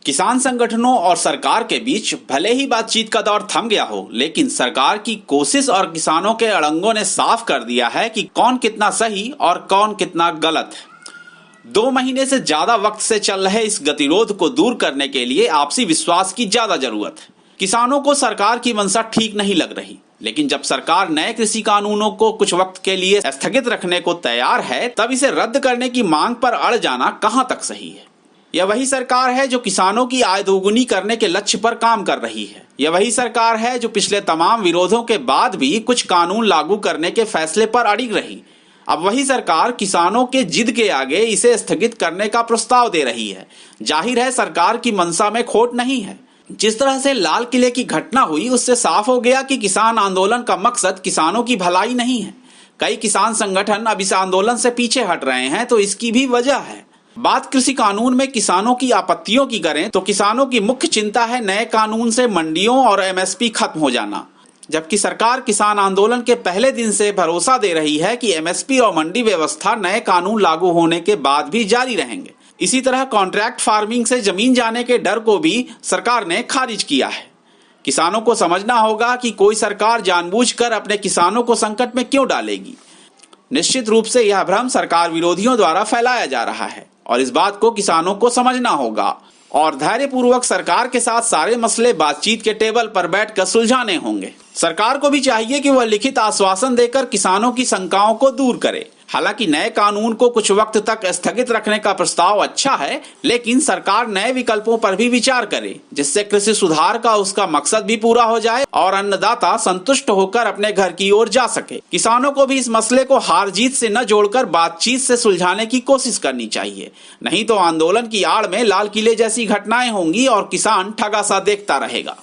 किसान संगठनों और सरकार के बीच भले ही बातचीत का दौर थम गया हो, लेकिन सरकार की कोशिश और किसानों के अड़ंगों ने साफ कर दिया है कि कौन कितना सही और कौन कितना गलत है। 2 महीने से ज्यादा वक्त से चल रहे इस गतिरोध को दूर करने के लिए आपसी विश्वास की ज्यादा जरूरत है। किसानों को सरकार की मंशा ठीक नहीं लग रही, लेकिन जब सरकार नए कृषि कानूनों को कुछ वक्त के लिए स्थगित रखने को तैयार है, तब इसे रद्द करने की मांग पर अड़ जाना कहां तक सही है। यह वही सरकार है जो किसानों की आय दोगुनी करने के लक्ष्य पर काम कर रही है। यह वही सरकार है जो पिछले तमाम विरोधों के बाद भी कुछ कानून लागू करने के फैसले पर अड़िग रही। अब वही सरकार किसानों के जिद के आगे इसे स्थगित करने का प्रस्ताव दे रही है। जाहिर है सरकार की मंशा में खोट नहीं है। जिस तरह से लाल किले की घटना हुई, उससे साफ हो गया कि किसान आंदोलन का मकसद किसानों की भलाई नहीं है। कई किसान संगठन अब इस आंदोलन से पीछे हट रहे हैं, तो इसकी भी वजह है। बात कृषि कानून में किसानों की आपत्तियों की करें तो किसानों की मुख्य चिंता है नए कानून से मंडियों और एमएसपी खत्म हो जाना, जबकि सरकार किसान आंदोलन के पहले दिन से भरोसा दे रही है कि एमएसपी और मंडी व्यवस्था नए कानून लागू होने के बाद भी जारी रहेंगे। इसी तरह कॉन्ट्रैक्ट फार्मिंग से जमीन जाने के डर को भी सरकार ने खारिज किया है। किसानों को समझना होगा कि कोई सरकार जानबूझकर अपने किसानों को संकट में क्यों डालेगी। निश्चित रूप से यह भ्रम सरकार विरोधियों द्वारा फैलाया जा रहा है और इस बात को किसानों को समझना होगा और धैर्यपूर्वक सरकार के साथ सारे मसले बातचीत के टेबल पर बैठकर सुलझाने होंगे। सरकार को भी चाहिए कि वह लिखित आश्वासन देकर किसानों की शंकाओं को दूर करे। हालांकि नए कानून को कुछ वक्त तक स्थगित रखने का प्रस्ताव अच्छा है, लेकिन सरकार नए विकल्पों पर भी विचार करे, जिससे कृषि सुधार का उसका मकसद भी पूरा हो जाए और अन्नदाता संतुष्ट होकर अपने घर की ओर जा सके। किसानों को भी इस मसले को हार जीत से न जोड़कर बातचीत से सुलझाने की कोशिश करनी चाहिए, नहीं तो आंदोलन की आड़ में लाल किले जैसी घटनाएं होंगी और किसान ठगा सा देखता रहेगा।